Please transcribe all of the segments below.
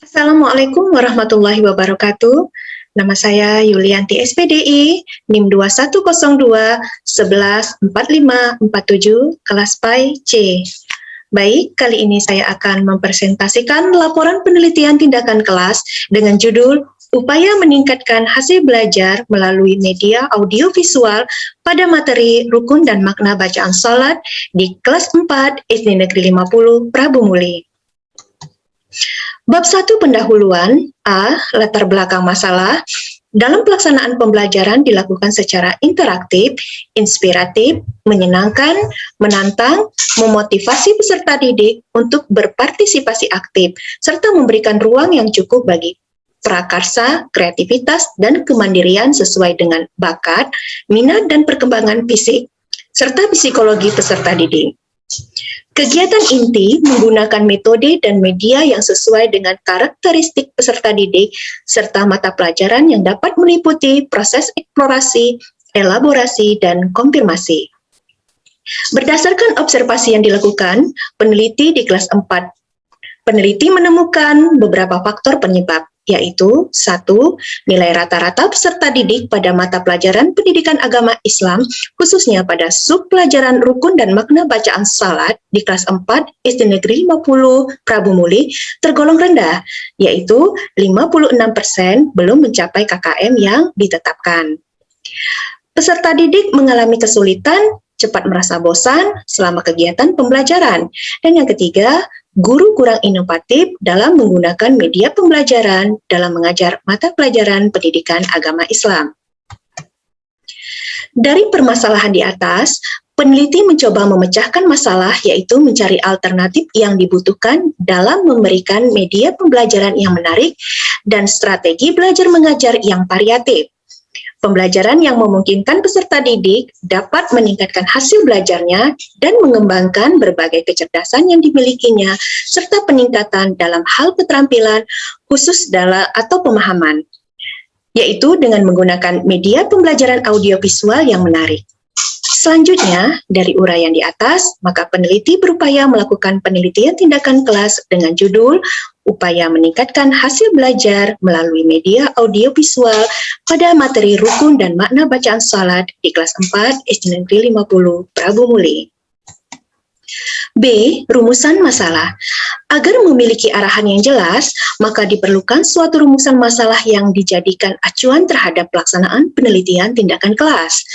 Assalamualaikum warahmatullahi wabarakatuh. Nama saya Yulianti SPDI, NIM 2102 11 4547, kelas PAI C. Baik, kali ini saya akan mempresentasikan laporan penelitian tindakan kelas dengan judul Upaya Meningkatkan Hasil Belajar Melalui Media Audiovisual pada Materi Rukun dan Makna Bacaan Salat di kelas 4 SD Negeri 50 Prabu Muli. Bab 1 pendahuluan, A. Latar belakang masalah. Dalam pelaksanaan pembelajaran dilakukan secara interaktif, inspiratif, menyenangkan, menantang, memotivasi peserta didik untuk berpartisipasi aktif, serta memberikan ruang yang cukup bagi prakarsa, kreativitas, dan kemandirian sesuai dengan bakat, minat, dan perkembangan fisik, serta psikologi peserta didik. Kegiatan inti menggunakan metode dan media yang sesuai dengan karakteristik peserta didik serta mata pelajaran yang dapat meliputi proses eksplorasi, elaborasi, dan konfirmasi. Berdasarkan observasi yang dilakukan, peneliti di kelas 4, peneliti menemukan beberapa faktor penyebab, yaitu 1. Nilai rata-rata peserta didik pada mata pelajaran pendidikan agama Islam, khususnya pada sub-pelajaran rukun dan makna bacaan salat di kelas 4 SD Negeri 50 Prabu Muli tergolong rendah, yaitu 56% belum mencapai KKM yang ditetapkan. Peserta didik mengalami kesulitan, cepat merasa bosan selama kegiatan pembelajaran. Dan yang ketiga, guru kurang inovatif dalam menggunakan media pembelajaran dalam mengajar mata pelajaran pendidikan agama Islam. Dari permasalahan di atas, peneliti mencoba memecahkan masalah, yaitu mencari alternatif yang dibutuhkan dalam memberikan media pembelajaran yang menarik dan strategi belajar mengajar yang variatif. Pembelajaran yang memungkinkan peserta didik dapat meningkatkan hasil belajarnya dan mengembangkan berbagai kecerdasan yang dimilikinya, serta peningkatan dalam hal keterampilan khusus dalam atau pemahaman, yaitu dengan menggunakan media pembelajaran audiovisual yang menarik. Selanjutnya, dari uraian di atas, maka peneliti berupaya melakukan penelitian tindakan kelas dengan judul Upaya Meningkatkan Hasil Belajar Melalui Media Audiovisual pada Materi Rukun dan Makna Bacaan Salat di kelas 4 SD Negeri 50 Prabu Muli. B. Rumusan masalah. Agar memiliki arahan yang jelas, maka diperlukan suatu rumusan masalah yang dijadikan acuan terhadap pelaksanaan penelitian tindakan kelas.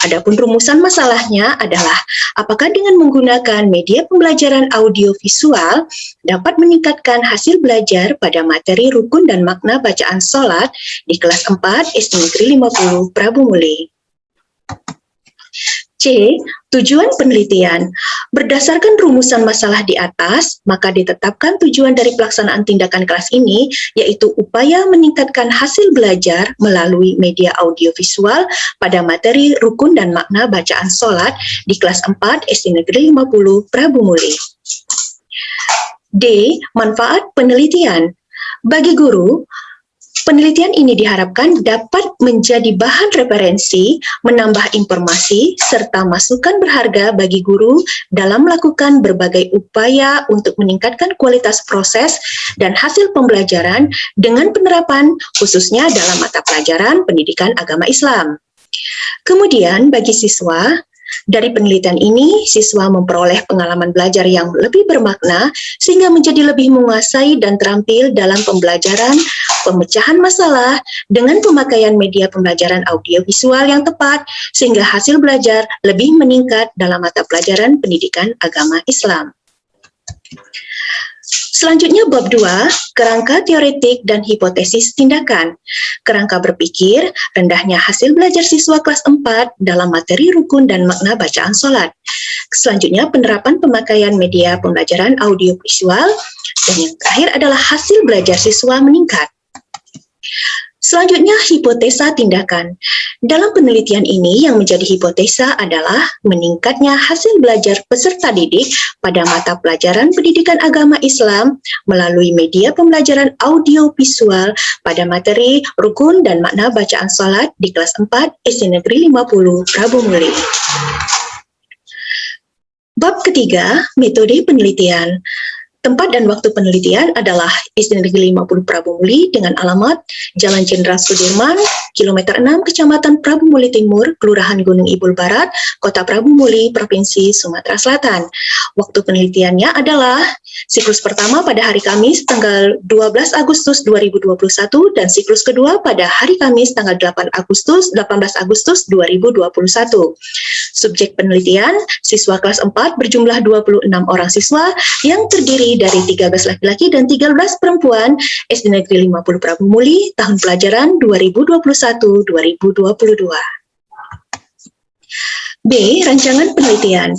Adapun rumusan masalahnya adalah apakah dengan menggunakan media pembelajaran audiovisual dapat meningkatkan hasil belajar pada materi rukun dan makna bacaan salat di kelas 4 SD Negeri 50 Prabu Muli. C. Tujuan penelitian. Berdasarkan rumusan masalah di atas, maka ditetapkan tujuan dari pelaksanaan tindakan kelas ini, yaitu upaya meningkatkan hasil belajar melalui media audiovisual pada materi rukun dan makna bacaan salat di kelas 4 SD Negeri 50 Prabu Muli. D. Manfaat penelitian. Bagi guru, penelitian ini diharapkan dapat menjadi bahan referensi, menambah informasi, serta masukan berharga bagi guru dalam melakukan berbagai upaya untuk meningkatkan kualitas proses dan hasil pembelajaran dengan penerapan khususnya dalam mata pelajaran pendidikan agama Islam. Kemudian bagi siswa, dari penelitian ini, siswa memperoleh pengalaman belajar yang lebih bermakna sehingga menjadi lebih menguasai dan terampil dalam pembelajaran, pemecahan masalah dengan pemakaian media pembelajaran audiovisual yang tepat sehingga hasil belajar lebih meningkat dalam mata pelajaran pendidikan agama Islam. Selanjutnya bab 2, kerangka teoretik dan hipotesis tindakan. Kerangka berpikir, rendahnya hasil belajar siswa kelas 4 dalam materi rukun dan makna bacaan salat. Selanjutnya penerapan pemakaian media pembelajaran audiovisual, dan yang terakhir adalah hasil belajar siswa meningkat. Selanjutnya, hipotesa tindakan. Dalam penelitian ini, yang menjadi hipotesa adalah meningkatnya hasil belajar peserta didik pada mata pelajaran pendidikan agama Islam melalui media pembelajaran audiovisual pada materi rukun dan makna bacaan salat di kelas 4 SD Negeri 50 Prabu Muli. Bab ketiga, metode penelitian. Tempat dan waktu penelitian adalah SD Negeri 50 Prabu Muli dengan alamat Jalan Jenderal Sudirman, Kilometer 6, Kecamatan Prabu Muli Timur, Kelurahan Gunung Ibul Barat, Kota Prabu Muli, Provinsi Sumatera Selatan. Waktu penelitiannya adalah siklus pertama pada hari Kamis tanggal 12 Agustus 2021 dan siklus kedua pada hari Kamis tanggal 18 Agustus 2021. Subjek penelitian, siswa kelas 4 berjumlah 26 orang siswa yang terdiri dari 13 laki-laki dan 13 perempuan SD Negeri 50 Prabu Muli tahun pelajaran 2021-2022. B. Rancangan penelitian.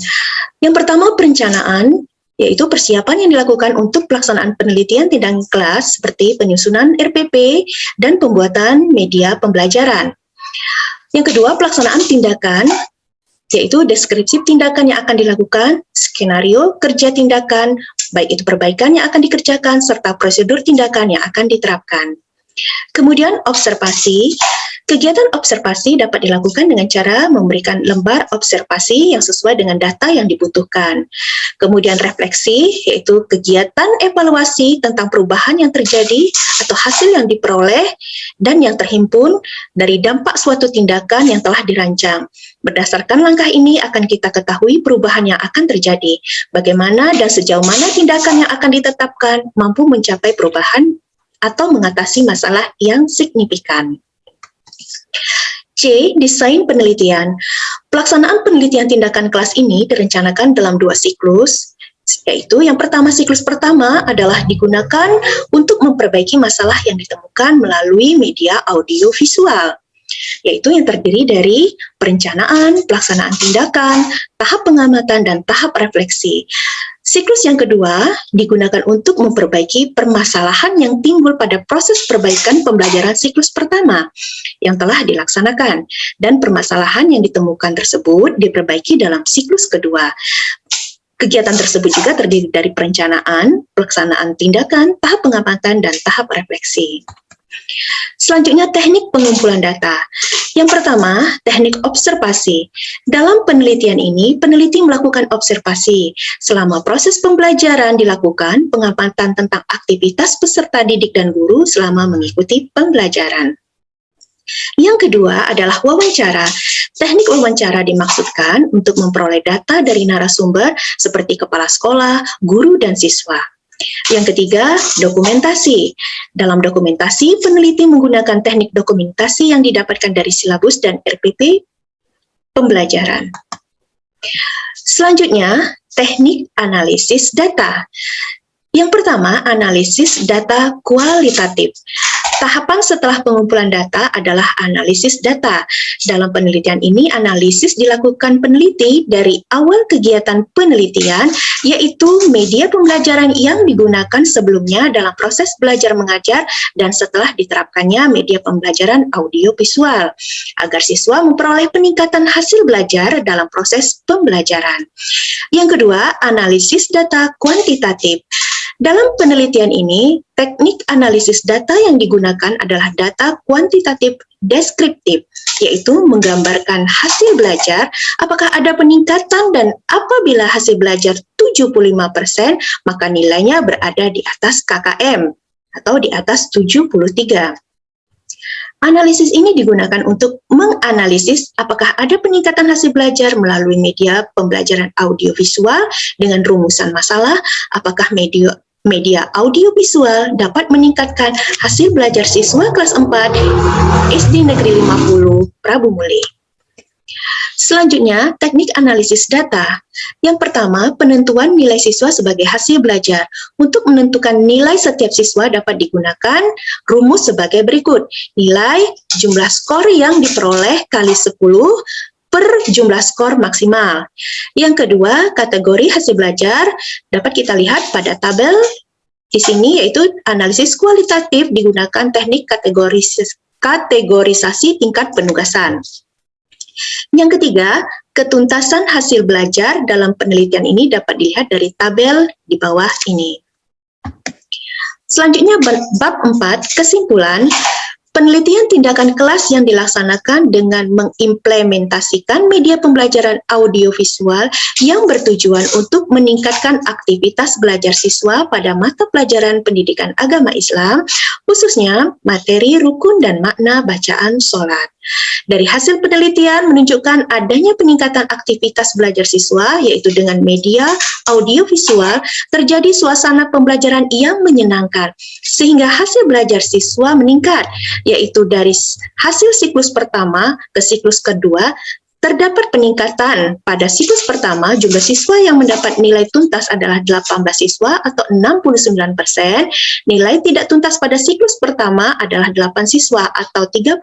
Yang pertama, perencanaan, yaitu persiapan yang dilakukan untuk pelaksanaan penelitian tindakan kelas seperti penyusunan RPP dan pembuatan media pembelajaran. Yang kedua, pelaksanaan tindakan, yaitu deskripsi tindakan yang akan dilakukan, skenario kerja tindakan, baik itu perbaikan yang akan dikerjakan, serta prosedur tindakan yang akan diterapkan. Kemudian observasi. Kegiatan observasi dapat dilakukan dengan cara memberikan lembar observasi yang sesuai dengan data yang dibutuhkan. Kemudian refleksi, yaitu kegiatan evaluasi tentang perubahan yang terjadi atau hasil yang diperoleh dan yang terhimpun dari dampak suatu tindakan yang telah dirancang. Berdasarkan langkah ini akan kita ketahui perubahan yang akan terjadi, bagaimana dan sejauh mana tindakan yang akan ditetapkan mampu mencapai perubahan atau mengatasi masalah yang signifikan. C. Desain penelitian. Pelaksanaan penelitian tindakan kelas ini direncanakan dalam 2 siklus, yaitu yang pertama, siklus pertama adalah digunakan untuk memperbaiki masalah yang ditemukan melalui media audio visual, yaitu yang terdiri dari perencanaan, pelaksanaan tindakan, tahap pengamatan, dan tahap refleksi. Siklus yang kedua digunakan untuk memperbaiki permasalahan yang timbul pada proses perbaikan pembelajaran siklus pertama yang telah dilaksanakan, dan permasalahan yang ditemukan tersebut diperbaiki dalam siklus kedua. Kegiatan tersebut juga terdiri dari perencanaan, pelaksanaan tindakan, tahap pengamatan, dan tahap refleksi. Selanjutnya, teknik pengumpulan data. Yang pertama, teknik observasi. Dalam penelitian ini, peneliti melakukan observasi. Selama proses pembelajaran dilakukan, pengamatan tentang aktivitas peserta didik dan guru selama mengikuti pembelajaran. Yang kedua adalah wawancara. Teknik wawancara dimaksudkan untuk memperoleh data dari narasumber seperti kepala sekolah, guru, dan siswa. Yang ketiga, dokumentasi. Dalam dokumentasi, peneliti menggunakan teknik dokumentasi yang didapatkan dari silabus dan RPP pembelajaran. Selanjutnya, teknik analisis data. Yang pertama, analisis data kualitatif. Tahapan setelah pengumpulan data adalah analisis data. Dalam penelitian ini, analisis dilakukan peneliti dari awal kegiatan penelitian, yaitu media pembelajaran yang digunakan sebelumnya dalam proses belajar mengajar dan setelah diterapkannya media pembelajaran audiovisual, agar siswa memperoleh peningkatan hasil belajar dalam proses pembelajaran. Yang kedua, analisis data kuantitatif. Dalam penelitian ini, teknik analisis data yang digunakan adalah data kuantitatif deskriptif, yaitu menggambarkan hasil belajar, apakah ada peningkatan, dan apabila hasil belajar 75%, maka nilainya berada di atas KKM atau di atas 73. Analisis ini digunakan untuk menganalisis apakah ada peningkatan hasil belajar melalui media pembelajaran audiovisual dengan rumusan masalah, apakah media audiovisual dapat meningkatkan hasil belajar siswa kelas 4 SD Negeri 50 Prabu Muli. Selanjutnya, teknik analisis data. Yang pertama, penentuan nilai siswa sebagai hasil belajar. Untuk menentukan nilai setiap siswa dapat digunakan rumus sebagai berikut. Nilai jumlah skor yang diperoleh kali 10 per jumlah skor maksimal. Yang kedua, kategori hasil belajar dapat kita lihat pada tabel di sini, yaitu analisis kualitatif digunakan teknik kategorisasi tingkat penugasan. Yang ketiga, ketuntasan hasil belajar dalam penelitian ini dapat dilihat dari tabel di bawah ini. Selanjutnya, bab 4, kesimpulan. Penelitian tindakan kelas yang dilaksanakan dengan mengimplementasikan media pembelajaran audiovisual yang bertujuan untuk meningkatkan aktivitas belajar siswa pada mata pelajaran pendidikan agama Islam, khususnya materi rukun dan makna bacaan sholat. Dari hasil penelitian menunjukkan adanya peningkatan aktivitas belajar siswa, yaitu dengan media audiovisual, terjadi suasana pembelajaran yang menyenangkan, sehingga hasil belajar siswa meningkat, yaitu dari hasil siklus pertama ke siklus kedua. Terdapat peningkatan pada siklus pertama, jumlah siswa yang mendapat nilai tuntas adalah 18 siswa atau 69%, nilai tidak tuntas pada siklus pertama adalah 8 siswa atau 31%.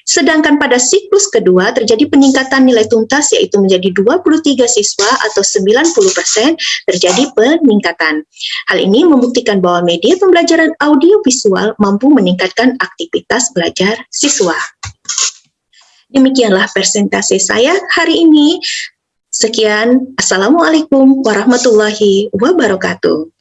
Sedangkan pada siklus kedua terjadi peningkatan nilai tuntas yaitu menjadi 23 siswa atau 90%, terjadi peningkatan. Hal ini membuktikan bahwa media pembelajaran audiovisual mampu meningkatkan aktivitas belajar siswa. Demikianlah presentasi saya hari ini. Sekian, Assalamualaikum warahmatullahi wabarakatuh.